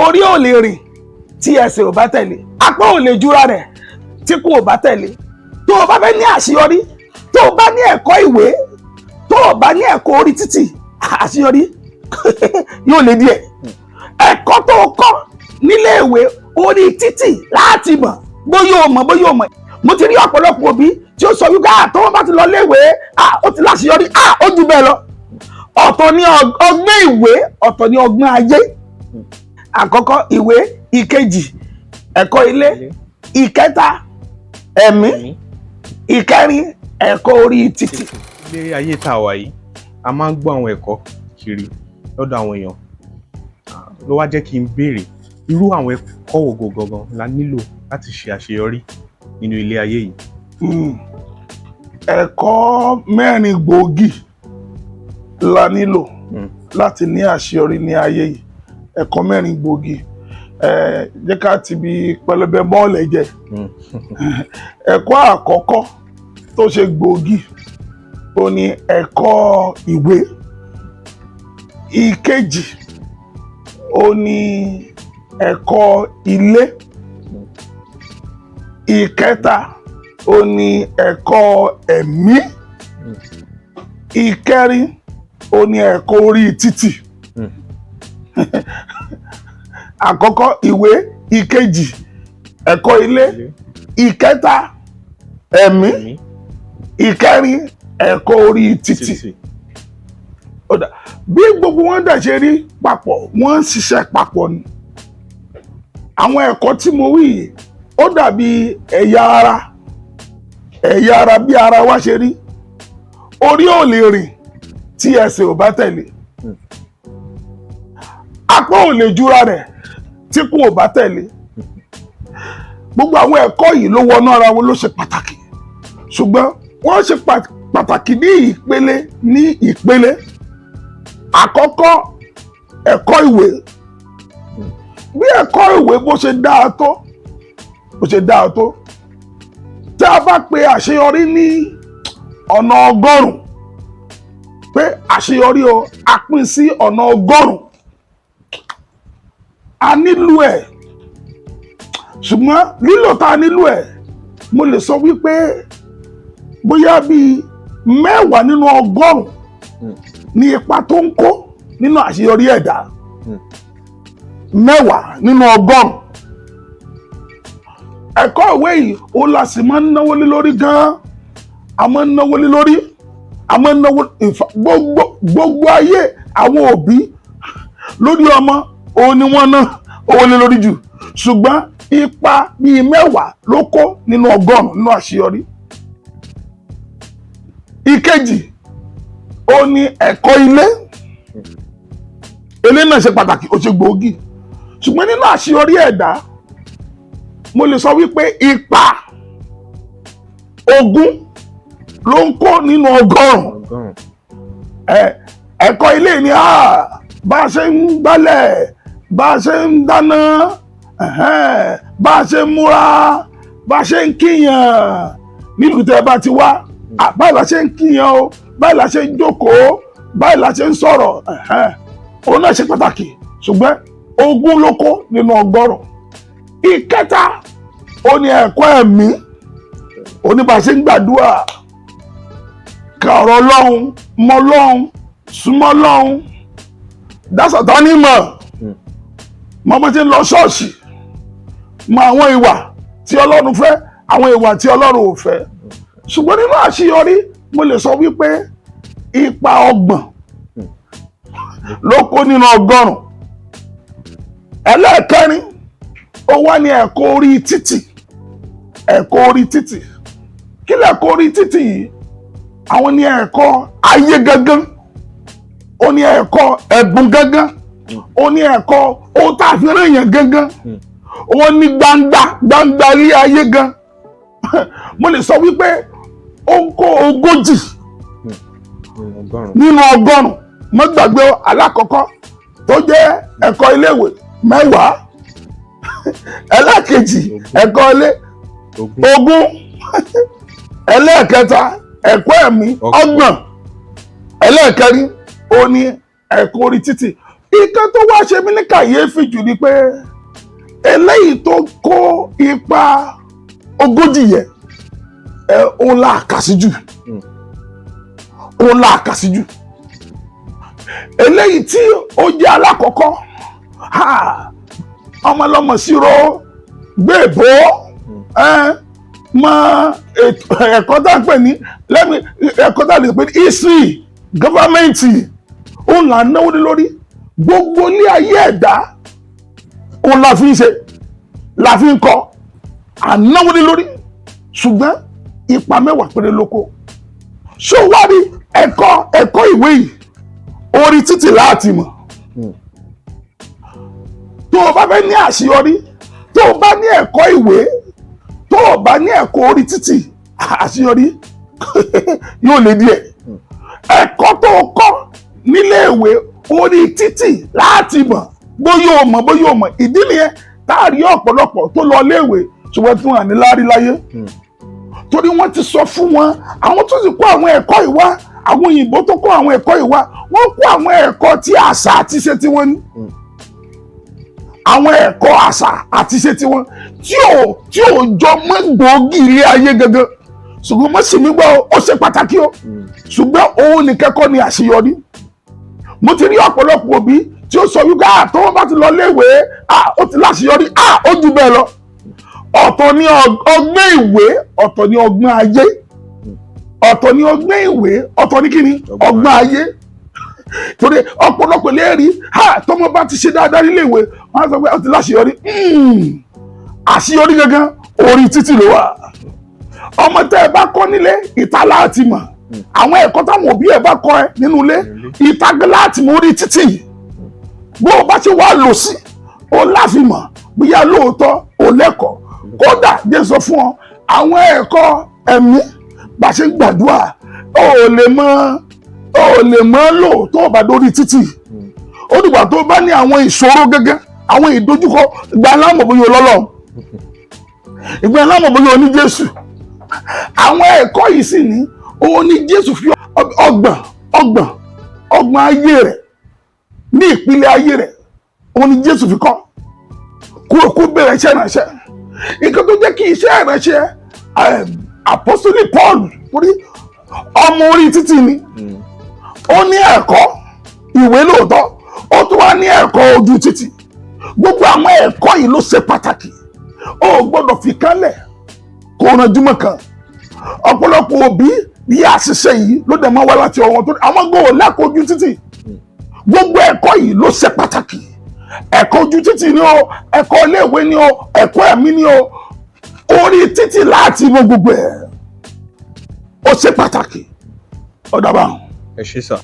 orí ò lè rìn tí ẹsẹ̀ ò bá tẹ̀lé, apá ò lè jura rẹ̀ tí kò ò bá tẹ̀lé. Tó o bá fẹ́ ní àṣeyọrí, tó o bá ní ẹ̀kọ́ ìwé, tó o bá ní ẹ̀kọ́ orí títì, àṣeyọrí yóò lè díẹ̀. Ẹ̀kọ́ tó o kọ́ nílé ìwé orí títì láti mọ̀ bóyá o mọ̀ bóyá o mọ̀. Mo ti rí ọ̀pọ̀lọpọ̀ òbí tí ó sọ wípé tó wọ́n bá ti lọ léèwé ó ti láṣeyọrí ó jù bẹ́ẹ̀ lọ. Ọ̀tọ̀ ni ọgbọ́n ìwé, ọ̀tọ̀ ni ọgbọ́n ayé. Àkọ́kọ́ ìwé, ìkejì ẹ̀kọ́ ilé, ìkẹta ẹ̀mí, ìkẹrin ẹ̀kọ́ orí títì. Ilé ayé tá a wà yìí a máa ń gbọ́ àwọn ẹ̀kọ́ kiri lọ́dọ̀ àwọn èèyàn ló wá jẹ́ kí n béèrè irú àwọn ẹ̀kọ́ wo gangan la nílò láti ṣe àṣeyọrí nínú ilé ayé yìí. Ẹ̀kọ́ mẹ́rin gbòógì la nílò láti ní àṣeyọrí ní ayé yìí. Ẹ̀kọ́ mẹ́rin gbòógì. Jẹ́ ká ti bi pẹlẹbẹ mọ́ọ̀lẹ̀ jẹ. Ẹ̀kọ́ àkọ́kọ́ tó ṣe gbòógì ó ní ẹ̀kọ́ ìwé. Ìkejì ó ní ẹ̀kọ́ ilé. Ìkẹta ó ní ẹ̀kọ́ ẹ̀mí. Ìkẹrin ó ní ẹ̀kọ́ orí títì. Àkọ́kọ́ ìwé, ìkejì ẹ̀kọ́ ilé, ìkẹta ẹ̀mí, ìkẹrin ẹ̀kọ́ orí títì. Bí gbogbo wọn dẹ̀ ṣe rí papọ̀, wọ́n ń ṣiṣẹ́ papọ̀ ni. Àwọn ẹ̀kọ́ tí mo wí yìí ó dàbí ẹ̀yà ara bí ara wa ṣe rí. Orí ò lè rìn tí ẹsẹ̀ ò bá tẹ̀lé, apá ò lè jura rẹ̀ tí kò ò bá tẹ̀lé. Gbogbo àwọn ẹ̀kọ́ yìí ló wọnú ara wọn, ló ṣe pàtàkì, ṣùgbọ́n wọ́n ṣe pàtàkì ní ìpele. Àkọ́kọ́ ẹ̀kọ́ ìwé. Bí ẹ̀kọ́ ìwé bó ṣe dáa tó, tí a bá pe àṣeyọrí ní ọ̀nà 100, pé àṣeyọrí o a pín sí ọ̀nà 100, a nílò ẹ̀. Ṣùgbọ́n lílò tá a nílò ẹ̀, mo lè sọ wípé bóyá bíi 10 nínú 100 ní ipa tó ń kó nínú àṣeyọrí ẹ̀dá. 10 nínú 100. Ẹ̀kọ́ ìwé yìí ó la sì máa ń náwó lé lórí gan-an. A máa ń náwó lé lórí, a máa ń náwó gbogbo ayé àwọn òbí lórí ọmọ òun ni wọ́n ná owó lé lórí jù. Ṣùgbọ́n ipa bíi 10 ló kó nínú 100 nínú àṣeyọrí. Ìkejì ó ní ẹ̀kọ́ ilé. Ilé náà ṣe pàtàkì, ó ṣe gbòógì. Ṣùgbọ́n nínú àṣeyọrí ẹ̀dá, mo lè sọ wípé ipa 20 ló ń kó nínú 100. Ẹ̀kọ́ ilé ni bá a ṣe ń gbálẹ̀, bá a ṣe ń dáná, bá a ṣe ń múra, bá a ṣe ń kíyàn nílùú tẹ́ bá ti wá. Báyìí la ṣe ń kíyàn o, báyìí la ṣe ń jókòó, báyìí la ṣe ń sọ̀rọ̀. Òun náà ṣe pàtàkì, ṣùgbọ́n 20 ló kó nínú 100. Ìkẹta ó ní ẹ̀kọ́ ẹ̀mí. Ó ní bá a ṣe ń gbàdúrà, ka ọ̀rọ̀ Ọlọ́run, mọ Ọlọ́run, súnmọ́ Ọlọ́run, dá Sátánì mọ̀, mọ bó ṣe ń lọ ṣọ́ọ̀ṣì, mọ àwọn ìwà tí Ọlọ́run fẹ́, àwọn ìwà tí Ọlọ́run ò fẹ́. Ṣùgbọ́n nínú àṣeyọrí, mo lè sọ wípé ipa 30 ló kó nínú 100. Ẹlẹ́ẹ̀kẹrin ó wá ní ẹ̀kọ́ orí títì. Ẹ̀kọ́ orí títì. Kí lẹ̀kọ́ orí títì yìí? Àwọn ní ẹ̀kọ́ ayé gangan, ó ní ẹ̀kọ́ ẹ̀bùn gangan, ó ní ẹ̀kọ́ ohun tá a fi rán èèyàn gangan, ó ní gbangba rí ayé gan. Mo lè sọ wípé ó ń kó 40 nínú 100. Mo gbàgbé alákọ̀ọ́kọ́ tó jẹ́ ẹ̀kọ́ iléèwé 10. Ẹlẹ́ẹ̀kejì ẹ̀kọ́ ilé 20. Ẹlẹ́ẹ̀kẹta ẹ̀kọ́ ẹ̀mí 30. Ẹlẹ́ẹ̀kẹrin ó ní ẹ̀kọ́ orí títì. ìkan tó wá ṣe mí ní kàyéfì jù ni pé eléyìí tó kó ipa 40 yẹn òun la kàsí jù òun la kàsí jù eléyìí tí ó jẹ́ alákọ̀ọ́kọ́ ọmọlọ́mọ sírò gbèbó mọ ẹ̀kọ́ tá à ń pè ní ẹ̀kọ́ tá à lè pè ní history gọ́fàmẹ́ǹtì òun là ń náwó ní lórí gbogbo ní ayé ẹ̀dá òun la fi ń ṣe la fi ń kọ́ à ń náwó ní lórí ṣùgbọ́n ipa 10 péré lóko ṣó wá rí ẹ̀kọ́ ìwé yìí orí títì láti mọ̀ tó o bá fẹ́ ní àṣeyọrí tó o bá ní ẹ̀kọ́ ìwé tó o bá ní ẹ̀kọ́ orí títì àṣeyọrí yóò lè díẹ̀ ẹ̀kọ́ tó o kọ́ nílé ìwé orí títì láti mọ̀ bóyá o mọ̀ ìdí nìyẹn táàrí ọ̀pọ̀lọpọ̀ tó lọ léèwé ṣùgbọ́n tí wọ́n à ní láárí láyé torí wọ́n ti sọ fún wọn àwọn tó sì kó àwọn ẹ̀kọ́ ìwá àwọn òyìnbó tó kó àwọn ẹ̀kọ́ ìwá wọ́n kó àwọn ẹ̀kọ́ tí àṣà àti ṣe tí wọ́n ní àwọn ẹ̀kọ́ àṣà àti ṣe tí wọ́n tí ò jọ mọ́ gbòógì ilé ayé gangan ṣùgbọ́n mo sì mí gbọ́ ó ṣe pàtàkì o ṣùgbọ́n òun nìkan kọ́ ni àṣeyọrí mo ti rí ọ̀pọ̀lọpọ̀ òbí tí ó sọ wípé tó wọ́n bá ti lọ léèwé ó ti láṣeyọrí ó jù bẹ́ẹ̀ lọ ọ̀tọ̀ ni ọgbọ́n ìwé ọ̀tọ̀ ni ọgbọ́n ayé ọ̀tọ̀ ni ọgbọ́n ìwé ọ̀tọ̀ ni kíni ọgbọ́n ayé torí ọ̀pọ̀lọpọ̀ léèrí tọ́mọ bá ti ṣe dáadáa nílé ìwé wọ́n á sọ pé ó ti láṣeyọrí àṣeyọrí gangan orí títì ló wà ọmọ tẹ́ ẹ bá kọ́ nílé ìta láti mọ̀ àwọn ẹ̀kọ́ táwọn òbí ẹ̀ bá kọ́ ẹ nínú ilé ìta láti mọ̀ orí títì bó o bá ṣe wá lò sí o láfi mọ̀ bóyá lóòótọ́ o lẹ́kọ̀ọ́ kódà jẹ́ sọ fún ọ àwọn ẹ̀kọ́ ẹ̀mí bá ṣe gbàdúrà o lè mọ̀ lò tó o bá dórí títì ó dìgbà tó bá ní àwọn ìṣòro gẹ́gẹ́ àwọn ìdojúkọ ìgbà aláàmọ̀ bóyá ọlọ́lọ́ ìgbà aláàmọ̀ bóyá oní Jésù àwọn ẹ̀kọ́ yìí sì ní òun ní Jésù fi ọgbọ̀n ayé rẹ̀ ní ìpìlẹ̀ ayé rẹ̀ òun ní Jésù fi kọ́ kó bẹ̀rẹ̀ iṣẹ́ ìránṣẹ́ nǹkan tó jẹ́ kí iṣẹ́ ìránṣẹ́ apostoli Paul torí ọmọ orí títì ni ó ní ẹ̀kọ́ ìwé lóòótọ́ ó tún wá ní ẹ̀kọ́ ojú títì gbogbo àwọn ẹ̀kọ́ yìí ló ṣe pàtàkì ó gbọ́dọ̀ fi kálẹ̀ kó ranjúmọ̀ kan ọ̀pọ̀lọpọ̀ òbí bí àṣìṣe yìí ló dẹ̀ máa wá láti ọwọ́ tó àwọn gbòòrò lẹ́kọ̀ọ́ ojú títì gbogbo ẹ̀kọ́ yìí ló ṣe pàtàkì ẹ̀kọ́ ojú títì ni o ẹ̀kọ́ iléèwé ni o ẹ̀kọ́ ẹ̀mí ni o orí títì láti mọ gbogbo ẹ̀ ó ṣe pàtàkì ọ̀dàbà. ẹ ṣé sà.